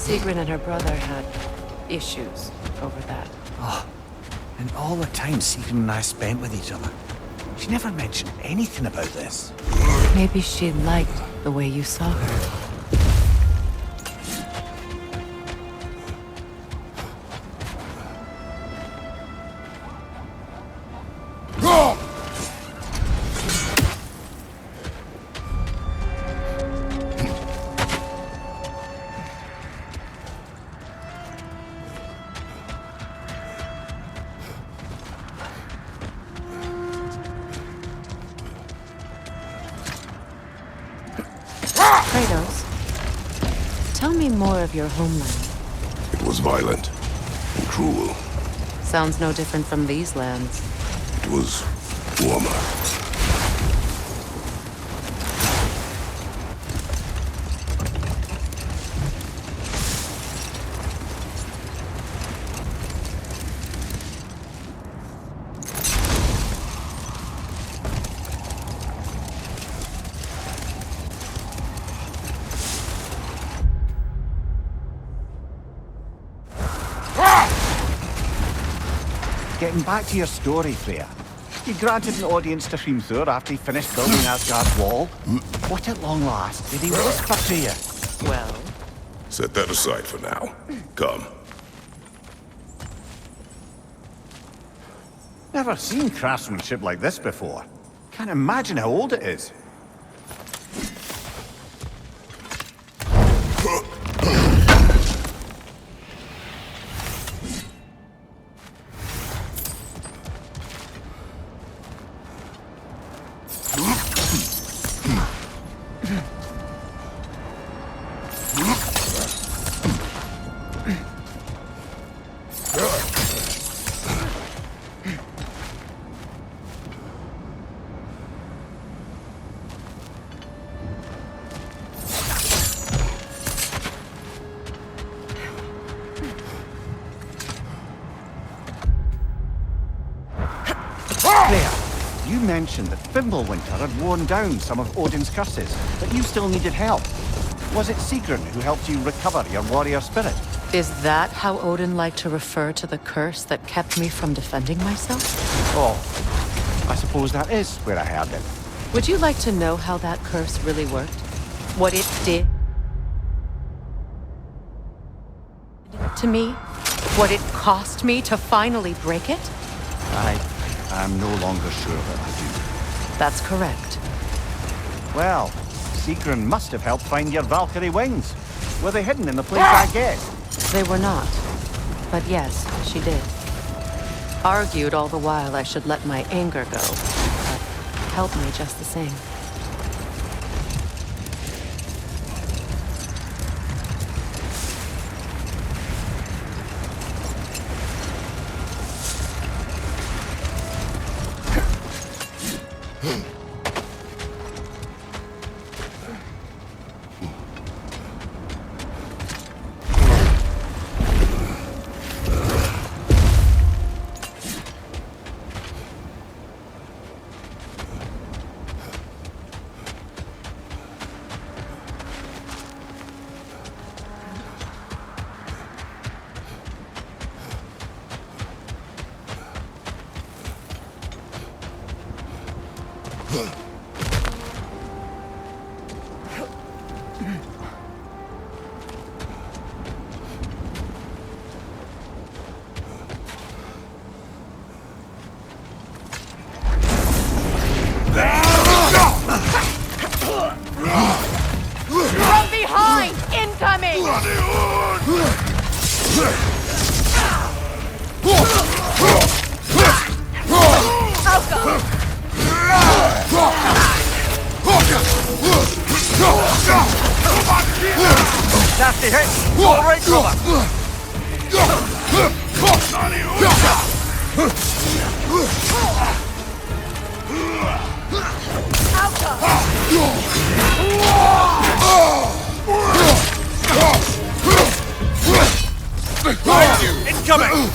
Sigrun and her brother had issues over that. Oh, and all the time Sigrun and I spent with each other. She never mentioned anything about this. Maybe she liked the way you saw her. Kratos, tell me more of your homeland. It was violent and cruel. Sounds no different from these lands. It was warmer. Getting back to your story, Freya. You granted an audience to Hrimthur after he finished building Asgard's wall. What at long last did he whisper to you? Well? Set that aside for now. Come. Never seen craftsmanship like this before. Can't imagine how old it is. You mentioned that Fimbulwinter had worn down some of Odin's curses, but you still needed help. Was it Sigrun who helped you recover your warrior spirit? Is that how Odin liked to refer to the curse that kept me from defending myself? Oh, I suppose that is where I heard it. Would you like to know how that curse really worked? What it did to me? What it cost me to finally break it? I'm no longer sure that I do. That's correct. Well, Sigrun must have helped find your Valkyrie wings. Were they hidden in the place I guessed? They were not. But yes, she did. Argued all the while I should let my anger go, but helped me just the same. From behind! Incoming! I'll go! Nasty hit! All right, brother! Incoming!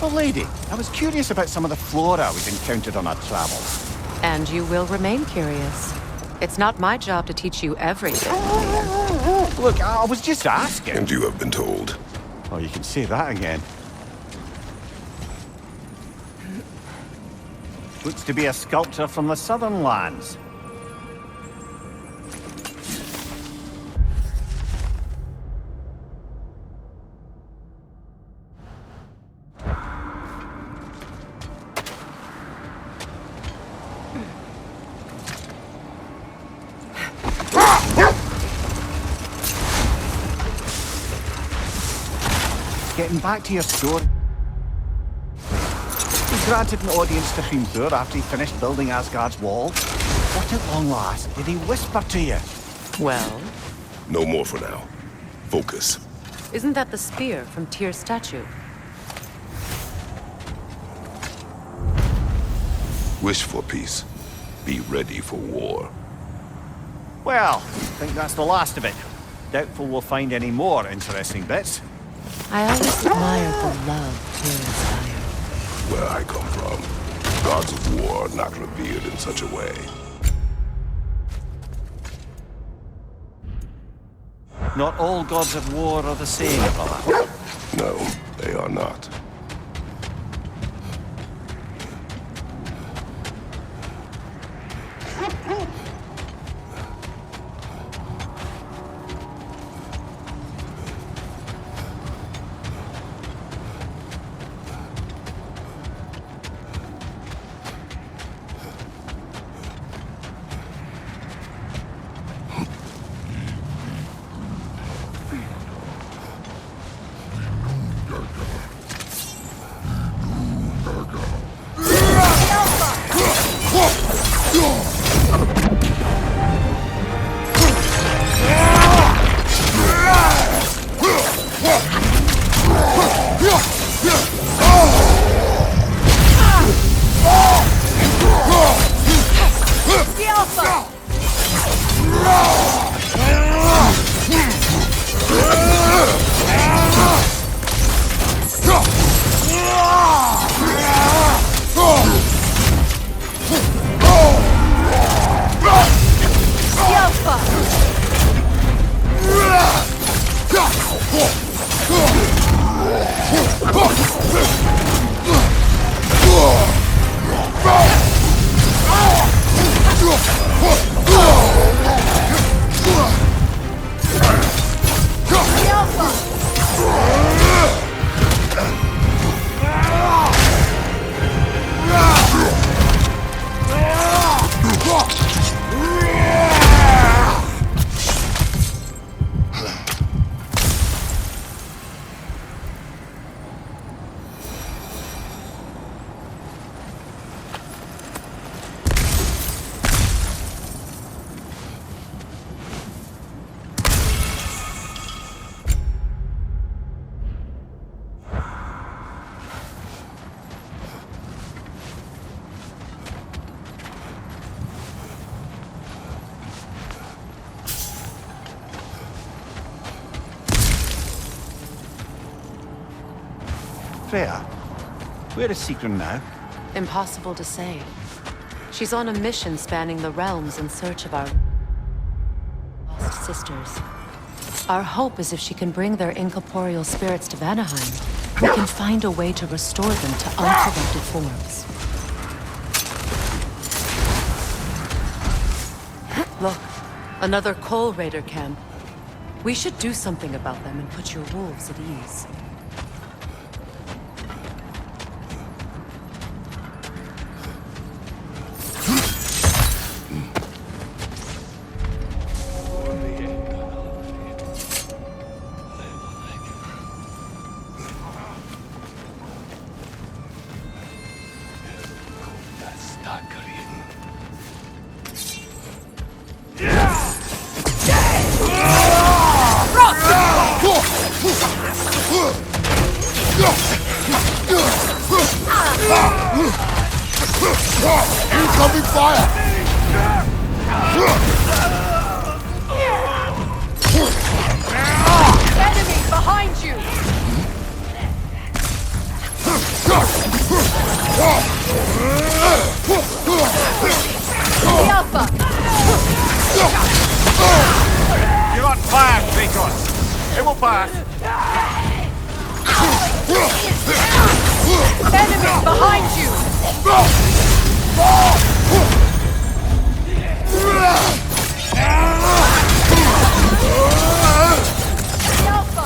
Oh, lady, I was curious about some of the flora we've encountered on our travels. And you will remain curious. It's not my job to teach you everything. Look, I was just asking. And you have been told. Oh, you can say that again. Looks to be a sculpture from the southern lands. Getting back to your story. He granted an audience to Hrimthur after he finished building Asgard's wall. What at long last did he whisper to you? Well, No more for now. Focus. isn't that the spear from Tyr's statue? Wish for peace. Be ready for war. Well, I think that's the last of it. Doubtful we'll find any more interesting bits. I always admired the love Tyr inspired. Where I come from, gods of war are not revered in such a way. Not all gods of war are the same, brother. No, they are not. Freya, where is Sigrun now? Impossible to say. She's on a mission spanning the realms in search of our lost sisters. Our hope is if she can bring their incorporeal spirits to Vanaheim, we can find a way to restore them to uncorrupted forms. Look, another Coal Raider camp. We should do something about them and put your wolves at ease. Incoming fire! Enemies behind you! The Alpha! You're on fire, Kratos! It will pass! Enemies behind you! The Alpha!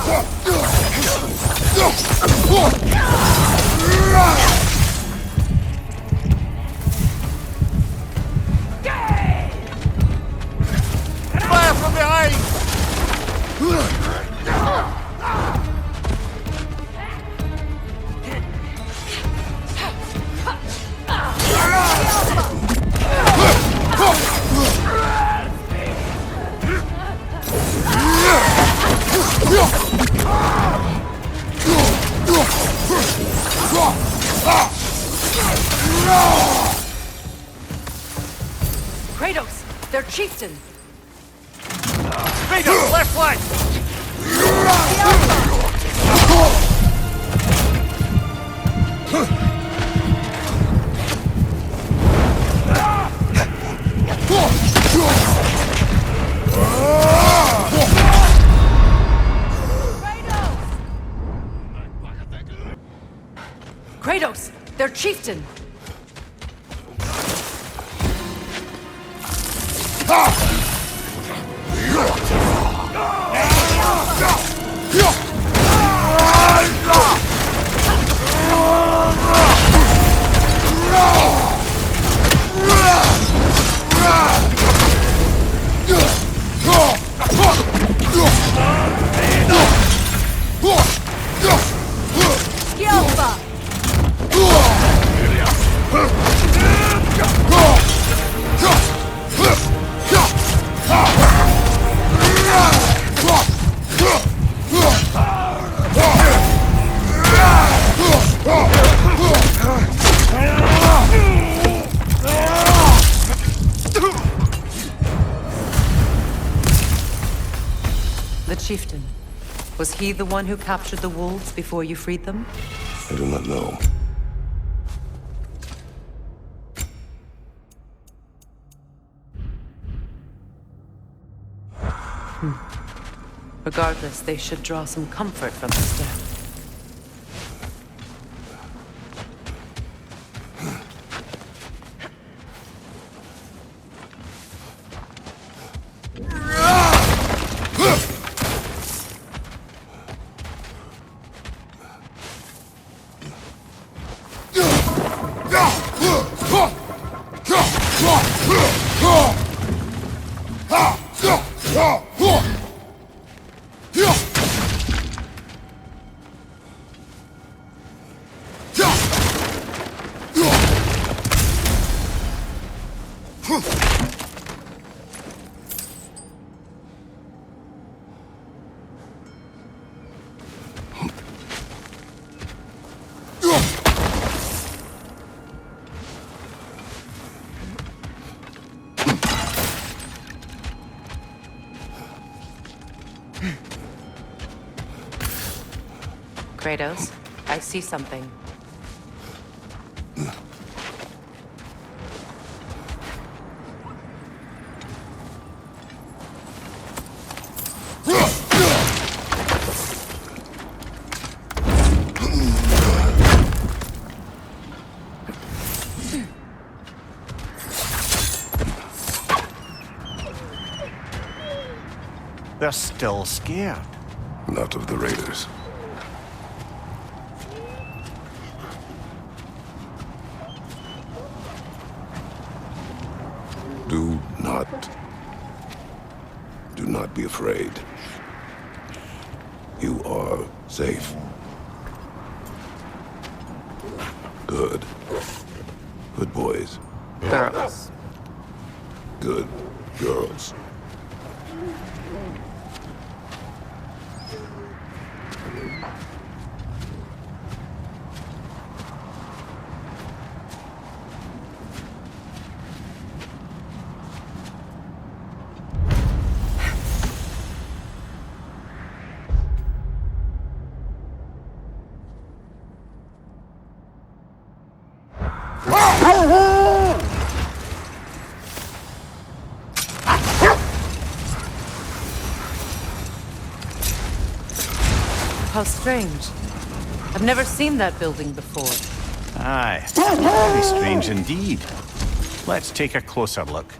Fire from behind! Kratos, their chieftain! Kratos, left flank! Kratos, their chieftain! Chieftain, was he the one who captured the wolves before you freed them? I do not know. Regardless, they should draw some comfort from his death. Kratos, I see something. They're still scared. Not of the raiders. Do not be afraid. You are safe. Good. Good boys. Girls. Good girls. How strange. I've never seen that building before. Aye, very strange indeed. Let's take a closer look.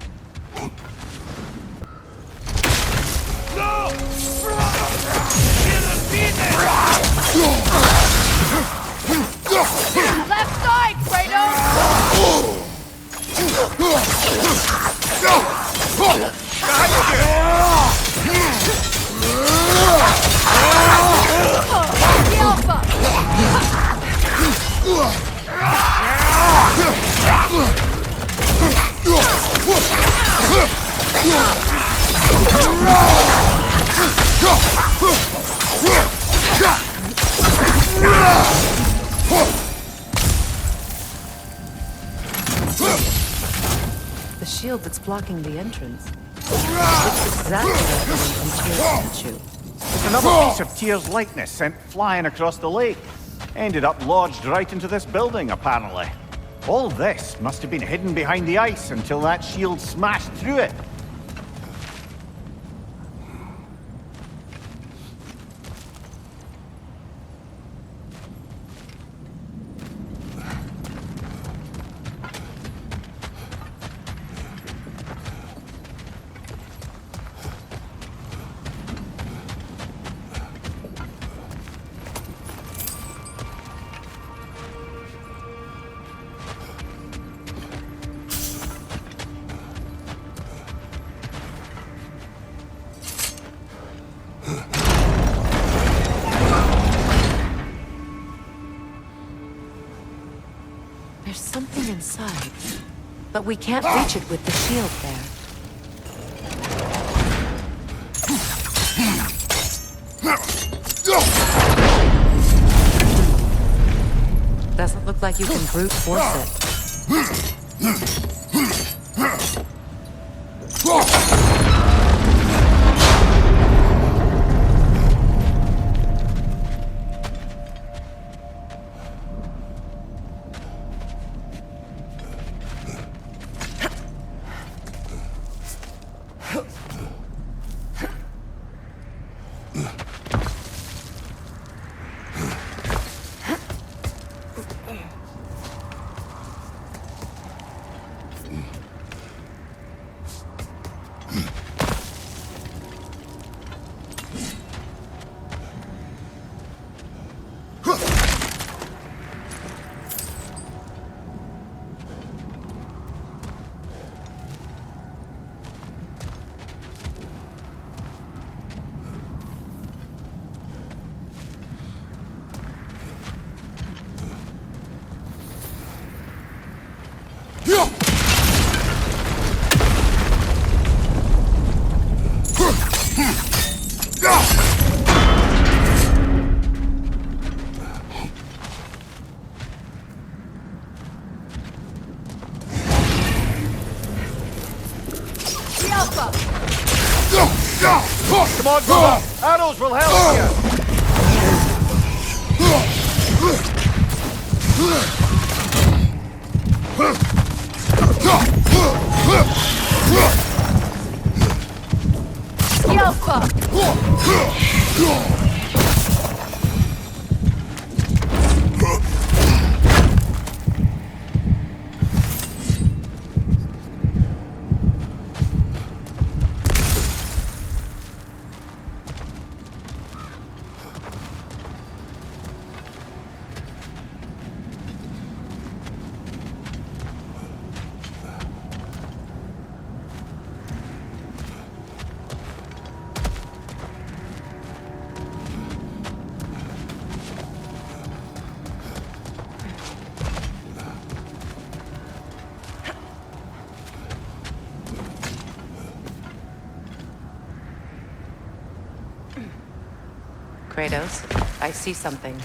Left side, Kratos! The Alpha! The shield that's blocking the entrance. It's exactly like the one from Tyr's statue. There's another piece of Tyr's likeness sent flying across the lake. Ended up lodged right into this building, apparently. All this must have been hidden behind the ice until that shield smashed through it. There's something inside, but we can't reach it with the shield there. Doesn't look like you can brute force it. Come on, brother! Arrows will help you! Yelpa! Kratos, I see something.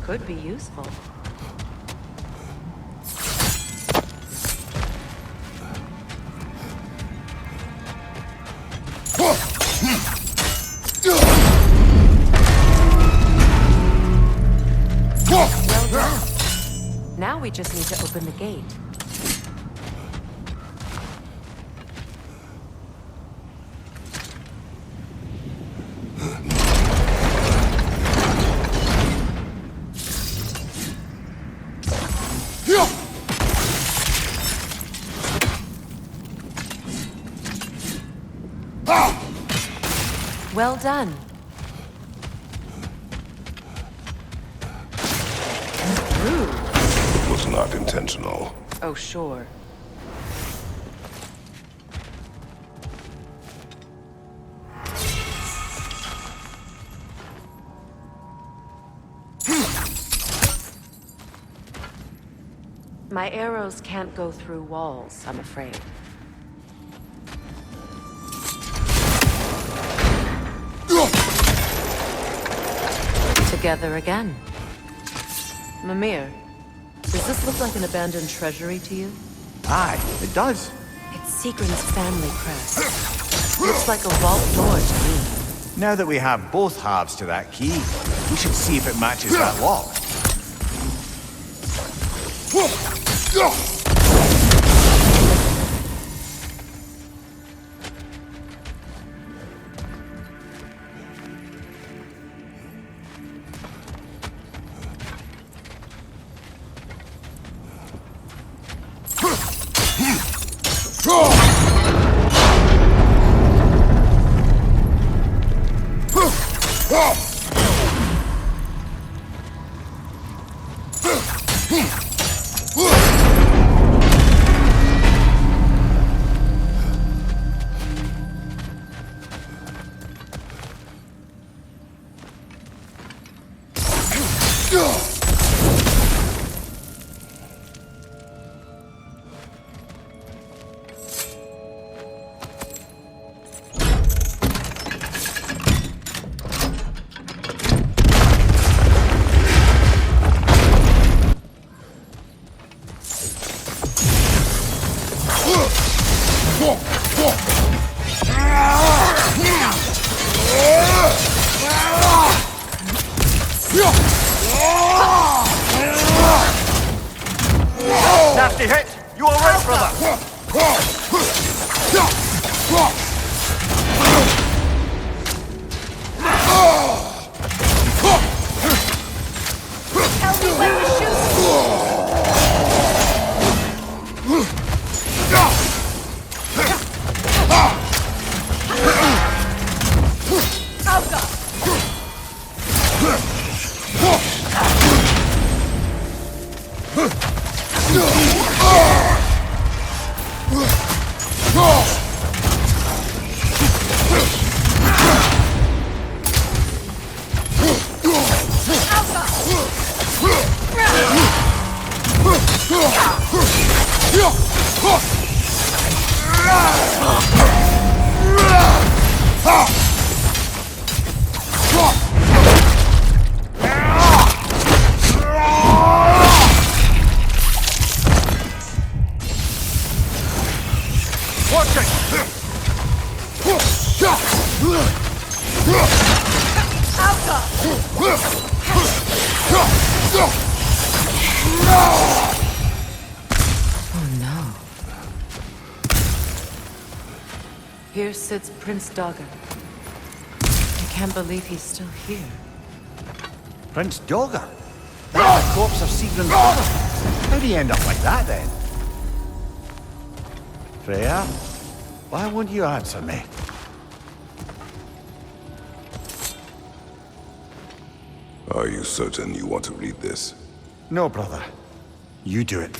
Could be useful. Well done. Now we just need to open the gate. Well done. It was not intentional. Oh, sure. My arrows can't go through walls, I'm afraid. Together again. Mimir, does this look like an abandoned treasury to you? Aye, it does. It's Sigrun's family crest. Looks like a vault door to me. Now that we have both halves to that key, we should see if it matches that lock. nasty hit! You all right, brother? Tell me when to shoot. Alka! Watch it! Alka! Oh no. Here sits Prince Dogger. I can't believe he's still here. Prince Dogger? That's the corpse of Sigrun's brother. How'd he end up like that, then? Freya, why won't you answer me? Are you certain you want to read this? No, brother. You do it.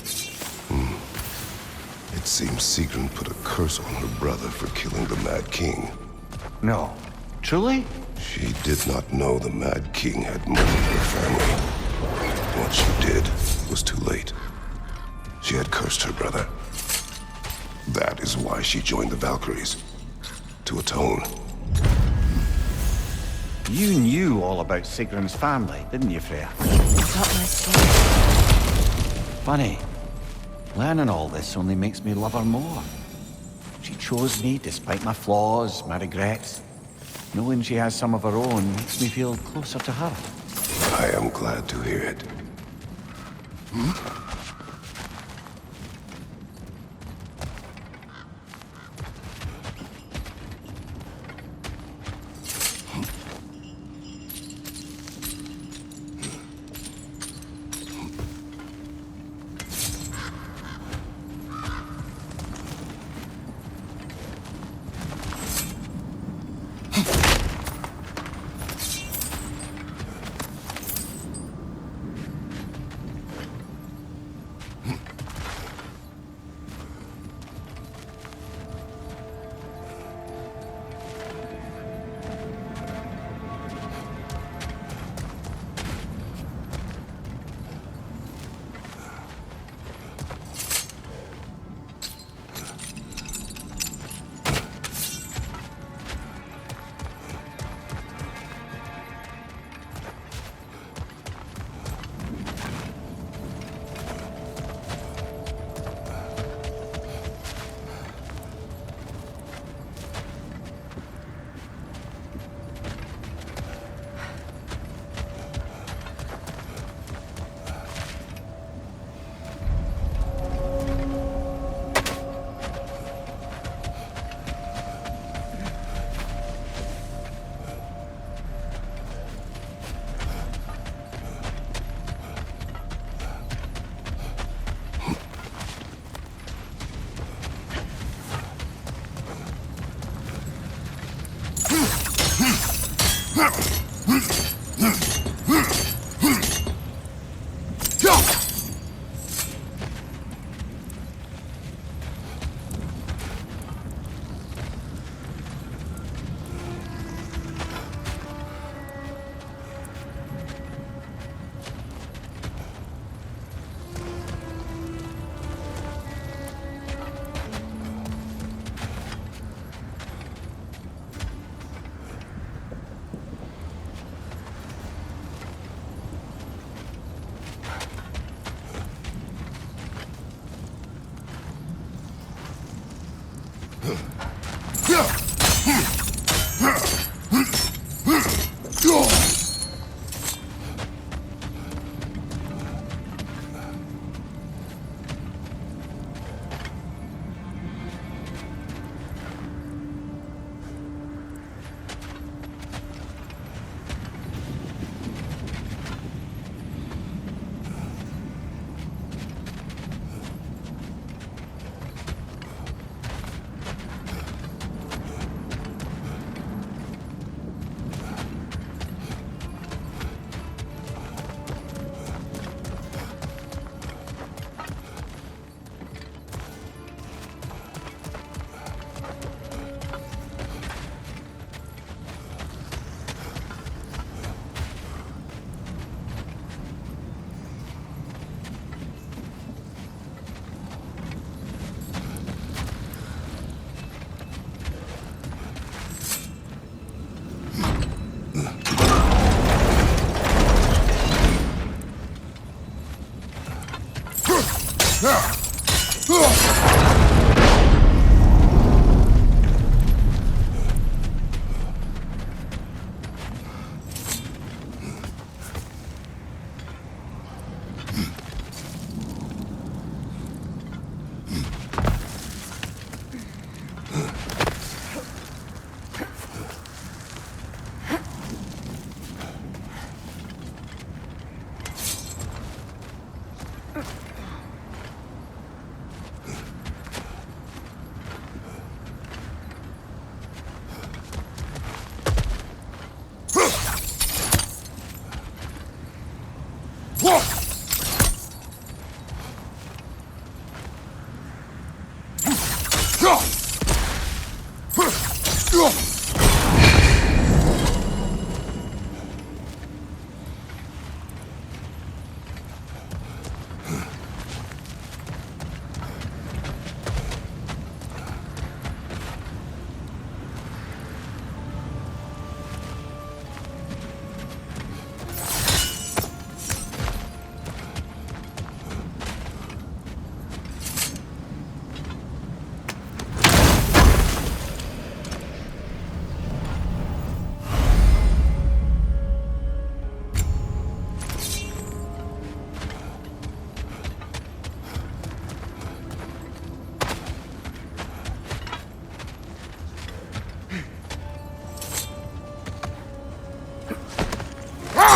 It seems Sigrun put a curse on her brother for killing the Mad King. No. Truly? She did not know the Mad King had murdered her family. What she did was too late. She had cursed her brother. That is why she joined the Valkyries. To atone. You knew all about Sigrun's family, didn't you, Freya? It's not my story. Funny. Learning all this only makes me love her more. She chose me despite my flaws, my regrets. Knowing she has some of her own makes me feel closer to her. I am glad to hear it.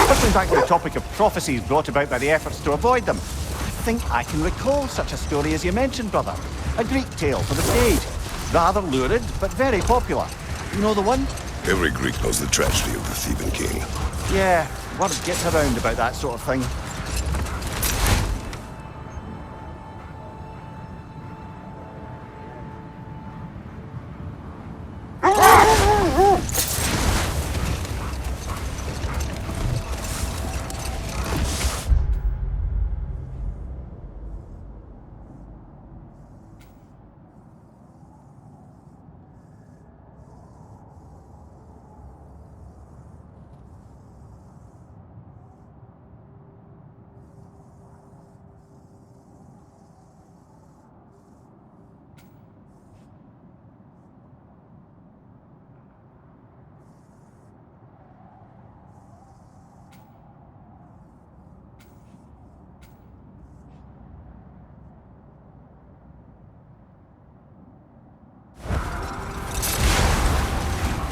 Circling back to the topic of prophecies brought about by the efforts to avoid them, I think I can recall such a story as you mentioned, brother. A Greek tale for the stage. Rather lurid, but very popular. You know the one? Every Greek knows the tragedy of the Theban king. Yeah, word gets around about that sort of thing.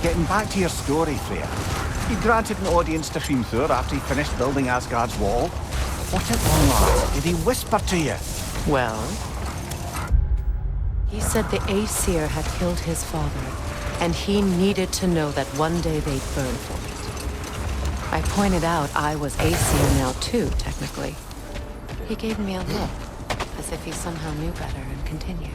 Getting back to your story, Freya. You granted an audience to Hrimthur after he finished building Asgard's wall. What at long last did he whisper to you? Well, he said the Aesir had killed his father, and he needed to know that one day they'd burn for it. I pointed out I was Aesir now too, technically. He gave me a look, as if he somehow knew better, and continued.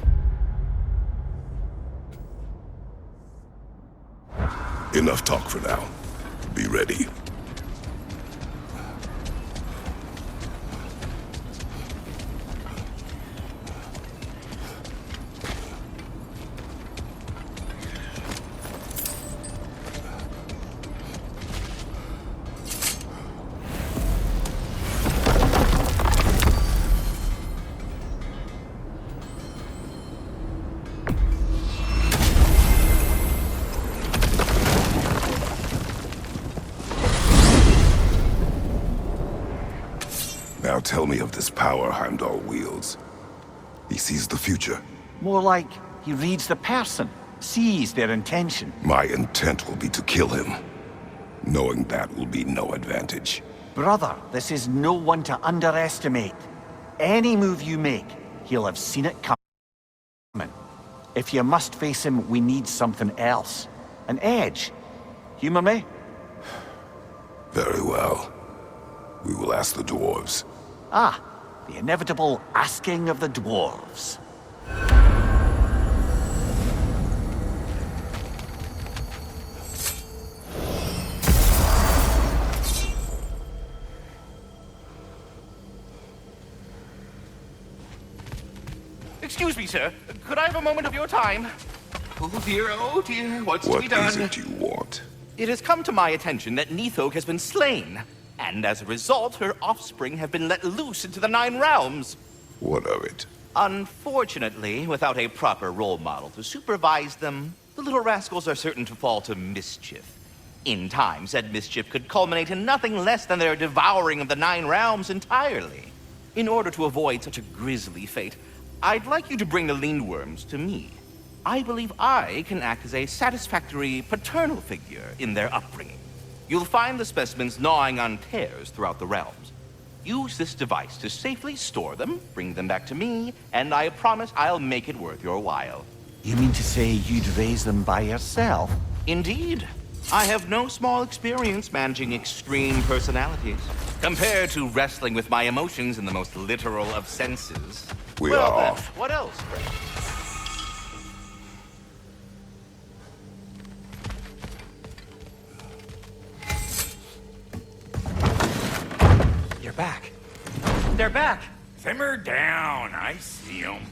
Enough talk for now. Be ready. Now tell me of this power Heimdall wields. He sees the future. More like he reads the person, sees their intention. My intent will be to kill him. Knowing that will be no advantage. Brother, this is no one to underestimate. Any move you make, he'll have seen it coming. If you must face him, we need something else. An edge. Humor me? Very well. We will ask the dwarves. Ah, the inevitable asking of the dwarves. Excuse me, sir. Could I have a moment of your time? Oh dear, what's to be done? What is it you want? It has come to my attention that Nithog has been slain, and as a result, her offspring have been let loose into the Nine Realms. What of it? Unfortunately, without a proper role model to supervise them, the little rascals are certain to fall to mischief. In time, said mischief could culminate in nothing less than their devouring of the 9 realms entirely. In order to avoid such a grisly fate, I'd like you to bring the Lindworms to me. I believe I can act as a satisfactory paternal figure in their upbringing. You'll find the specimens gnawing on tears throughout the realms. Use this device to safely store them, bring them back to me, and I promise I'll make it worth your while. You mean to say you'd raise them by yourself? Indeed. I have no small experience managing extreme personalities, compared to wrestling with my emotions in the most literal of senses. We Well, are then, off. what else, Fred? You're back. They're back. Simmer down. I see them.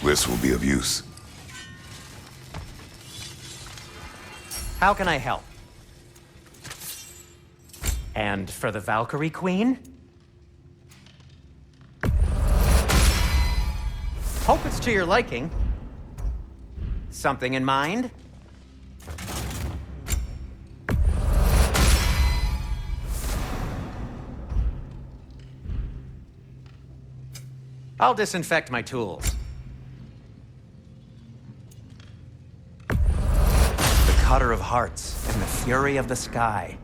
This will be of use. How can I help? And for the Valkyrie Queen? Hope it's to your liking. Something in mind? I'll disinfect my tools. The Cutter of Hearts and the Fury of the Sky.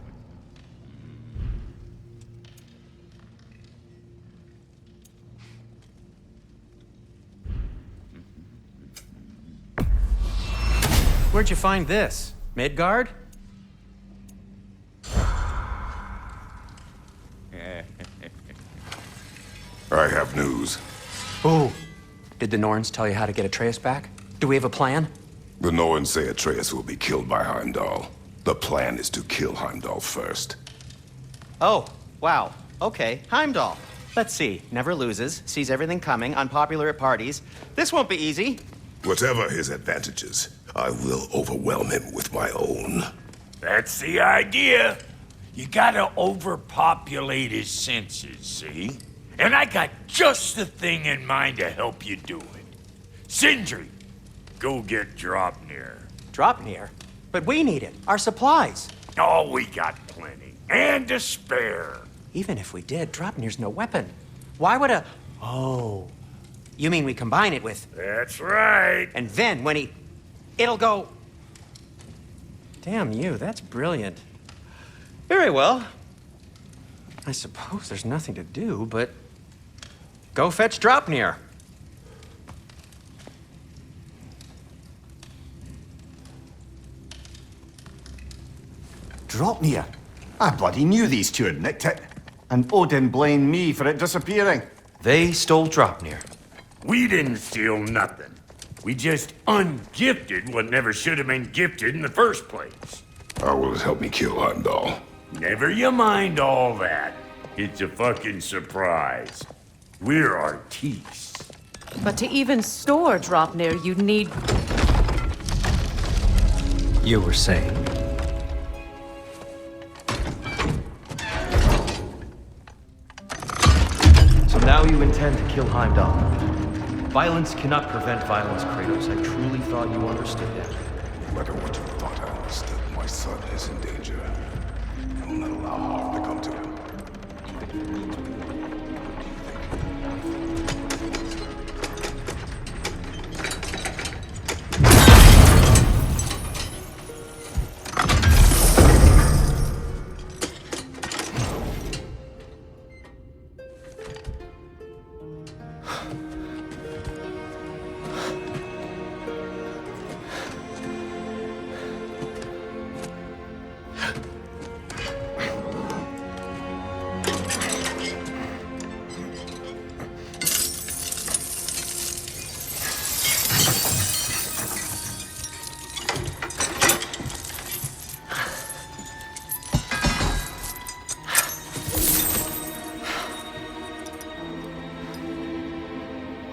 Where'd you find this? Midgard? I have news. Ooh. Did the Norns tell you how to get Atreus back? Do we have a plan? The Norns say Atreus will be killed by Heimdall. The plan is to kill Heimdall first. Oh, wow. Okay, Heimdall. Let's see. Never loses, sees everything coming, unpopular at parties. This won't be easy. Whatever his advantages, I will overwhelm him with my own. That's the idea. You gotta overpopulate his senses, see? And I got just the thing in mind to help you do it. Sindri, go get Draupnir. Draupnir? But we need it. Our supplies. Oh, we got plenty. And to spare. Even if we did, Draupnir's no weapon. Why would a... Oh. You mean we combine it with... That's right. And then when he... It'll go... Damn you, that's brilliant. Very well. I suppose there's nothing to do, but... Go fetch Draupnir. Draupnir? I bloody knew these two had nicked it. And Odin blamed me for it disappearing. They stole Draupnir. We didn't steal nothing. We just ungifted what never should have been gifted in the first place. How will it help me kill Heimdall? Never you mind all that. It's a fucking surprise. We're artistes. But to even store Draupnir, you'd need... You were saying. So now you intend to kill Heimdall. Violence cannot prevent violence, Kratos. I truly thought you understood that. No matter what you thought I understood, my son is in danger. I will not allow harm to come to him.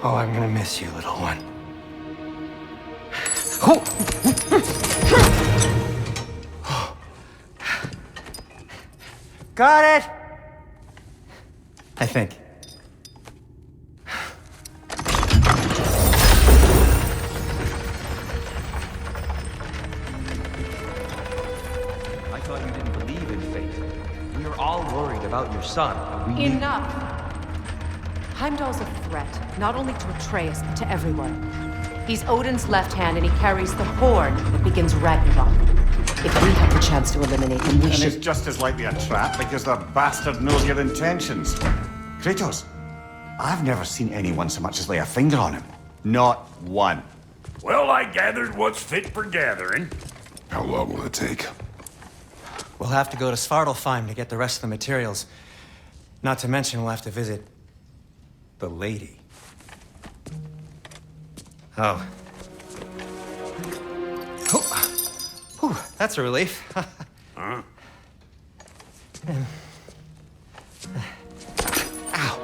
Oh, I'm gonna miss you, little one. Oh! Got it! I think. I thought you didn't believe in fate. We are all worried about your son. Enough! Heimdall's a threat, not only to Atreus, but to everyone. He's Odin's left hand, and he carries the horn that begins Ragnarok. If we have the chance to eliminate him, we And should... it's just as likely a trap because the bastard knows your intentions. Kratos, I've never seen anyone so much as lay a finger on him. Not one. Well, I gathered what's fit for gathering. How long will it take? We'll have to go to Svartalfheim to get the rest of the materials. Not to mention we'll have to visit... the lady. Oh. Whew, that's a relief. Huh? Ow.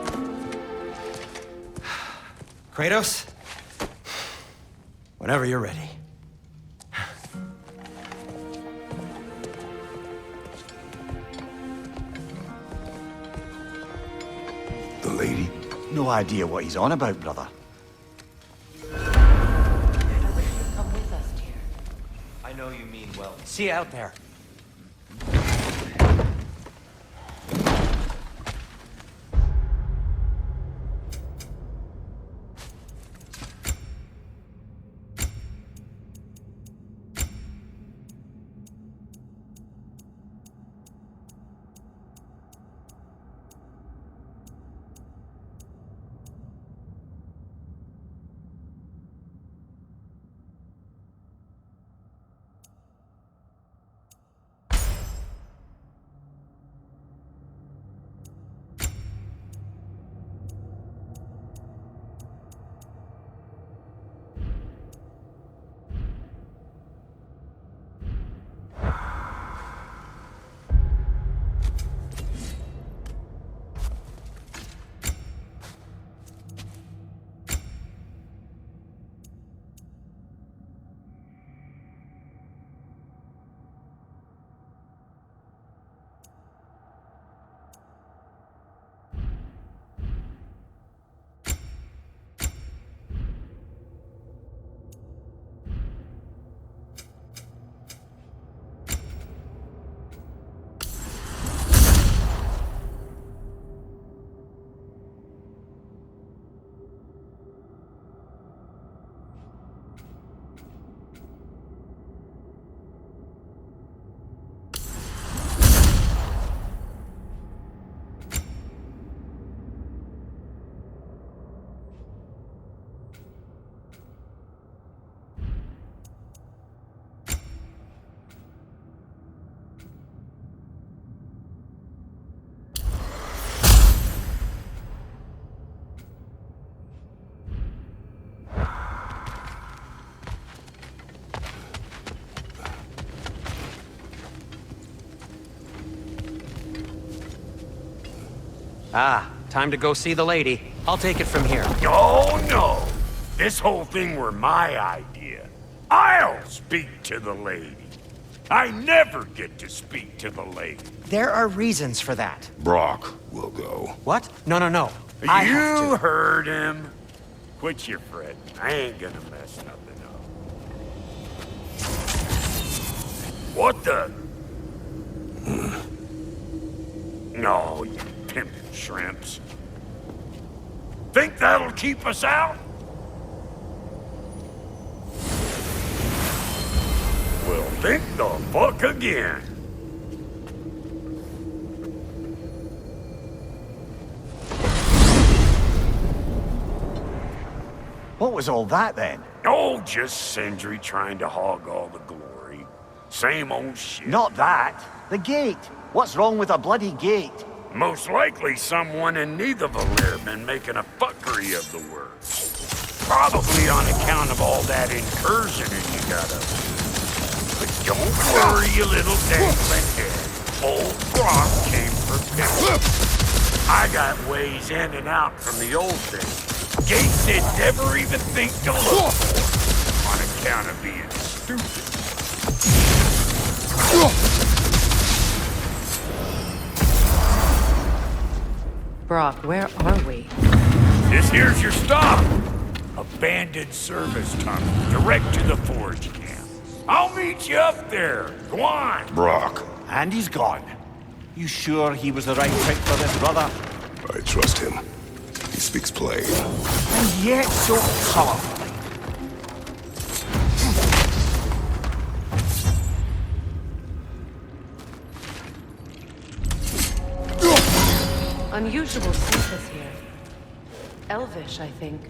Kratos? Whenever you're ready. The lady? No idea what he's on about, brother. I wish you'd come with us, dear. I know you mean well. See you out there. Ah, time to go see the lady. I'll take it from here. Oh, no. This whole thing were my idea. I'll speak to the lady. I never get to speak to the lady. There are reasons for that. Brock will go. What? No, no, no. I have You to. heard him. Quit your fretting. I ain't gonna mess nothing up. What the? No, you pimpin' shrimps. Think that'll keep us out? Well, think the fuck again. What was all that then? Oh, just Sindri trying to hog all the glory. Same old shit. Not that. The gate. What's wrong with a bloody gate? Most likely someone in Nidavellir been making a fuckery of the works. Probably on account of all that incursioning you got up to. But don't worry, you little dangling head. Old Brock came for pickup. I got ways in and out from the old days. Gates they'd never even think to look for, on account of being stupid. Brock, where are we? This here's your stop. Abandoned service tunnel, direct to the forge camp. I'll meet you up there. Go on. Brock, And he's gone. You sure he was the right pick for this, brother? I trust him. He speaks plain. And yet so colorful. Unusual surface here. Elvish, I think.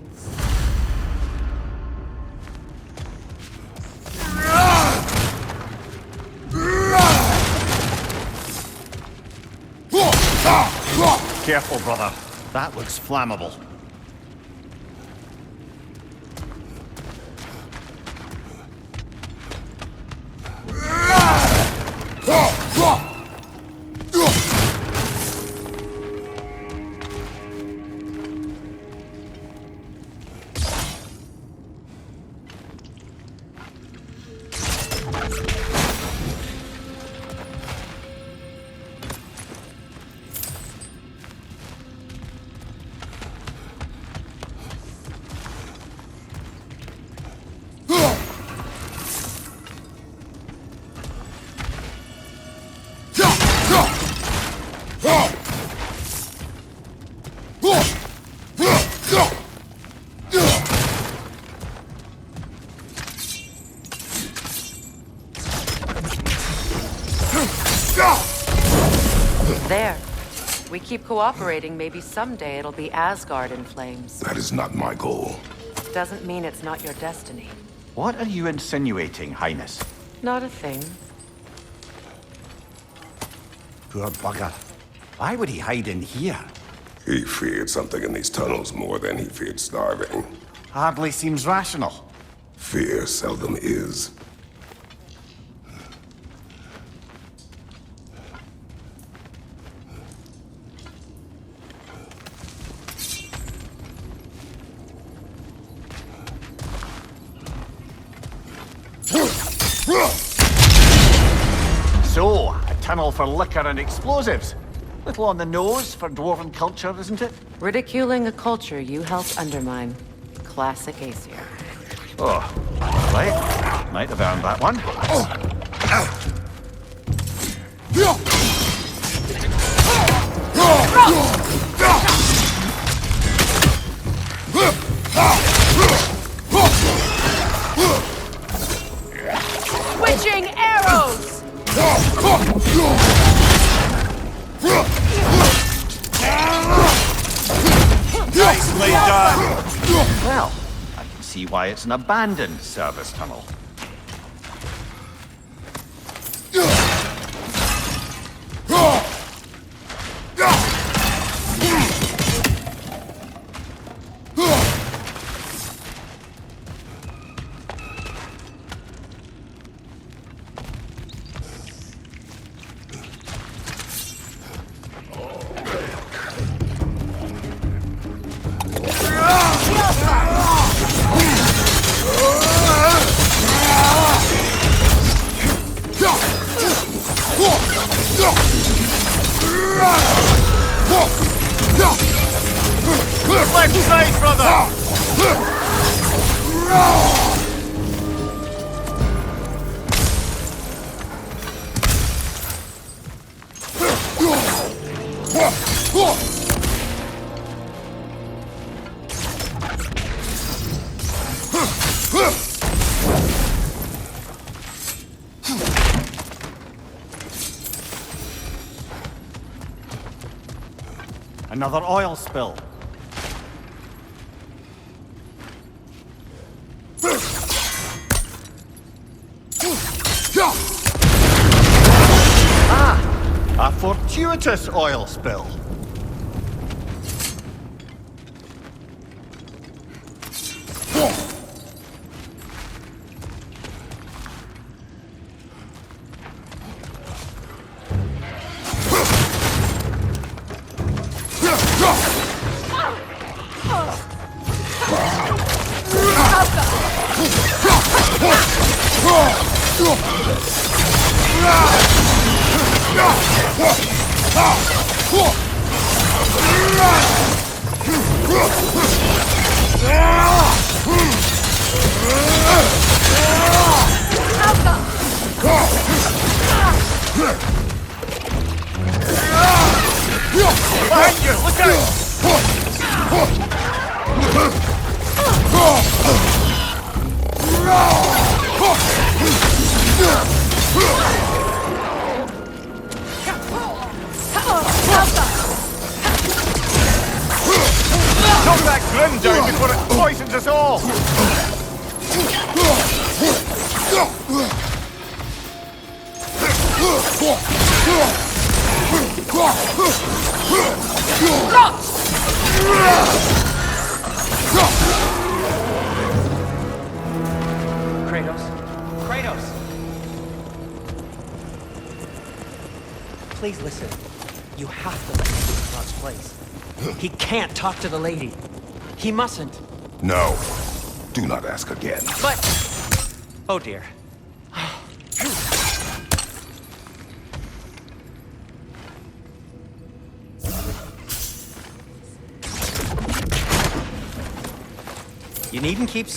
Careful, brother. That looks flammable. There. We keep cooperating, maybe someday it'll be Asgard in flames. That is not my goal. Doesn't mean it's not your destiny. What are you insinuating, Highness? Not a thing. Poor bugger. Why would he hide in here? He feared something in these tunnels more than he feared starving. Hardly seems rational. Fear seldom is. So, a tunnel for liquor and explosives. Little on the nose for dwarven culture, isn't it? Ridiculing a culture you helped undermine. Classic Aesir. Oh, right. Might have earned that one. Switching arrows! Nicely done! Well, I can see why it's an abandoned service tunnel. Left side, brother! Another oil spill. Ah, a fortuitous oil spill. Behind you! Look out! Knock that grim down before it poisons us all! Kratos? Kratos! Please listen. You have to let him take God's place. He can't talk to the lady. He mustn't. No. Do not ask again. But... Oh dear. You needn't keep...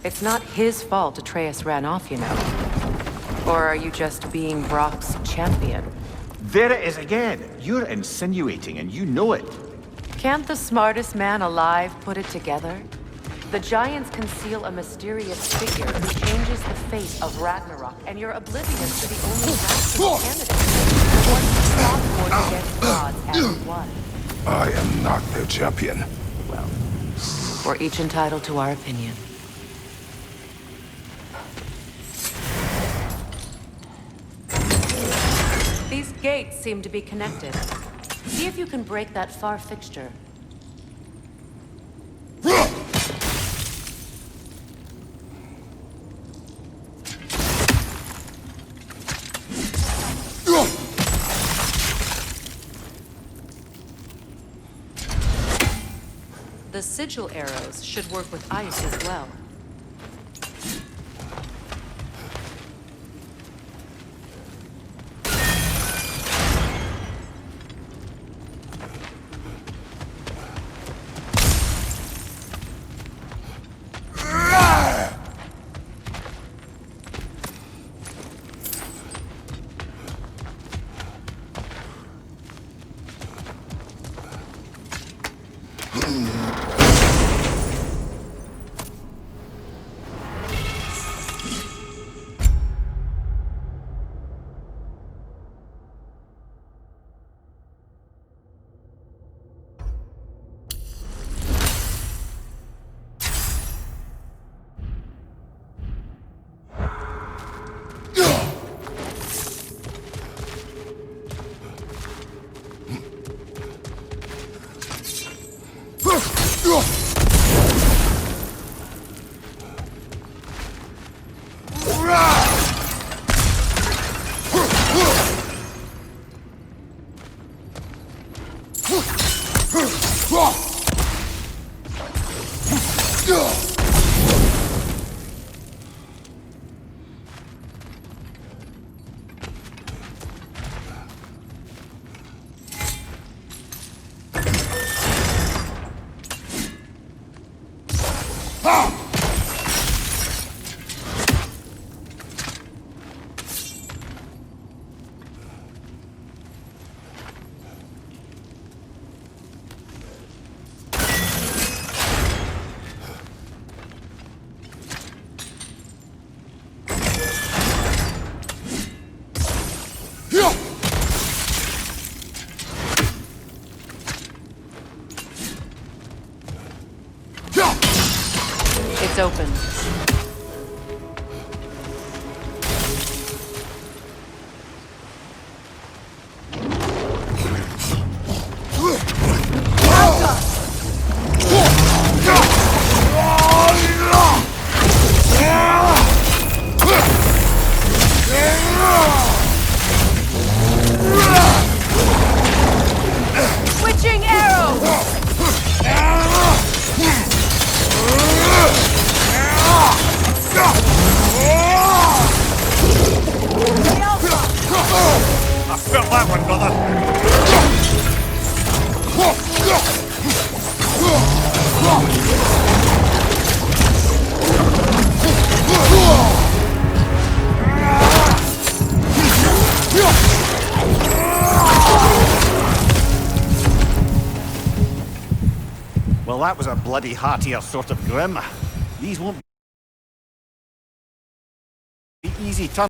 It's not his fault Atreus ran off, you know. Or are you just being Brock's champion? There it is again. You're insinuating and you know it. Can't the smartest man alive put it together? The Giants conceal a mysterious figure who changes the fate of Ragnarok, and you're oblivious to the only rational candidate. One who fought war against gods and won. I am not their champion. Well, we're each entitled to our opinion. These gates seem to be connected. See if you can break that far fixture. The sigil arrows should work with ice as well. Gates open. Switching arrows! I felt that one, brother. Well, that was a bloody heartier sort of grim. These won't be easy turns.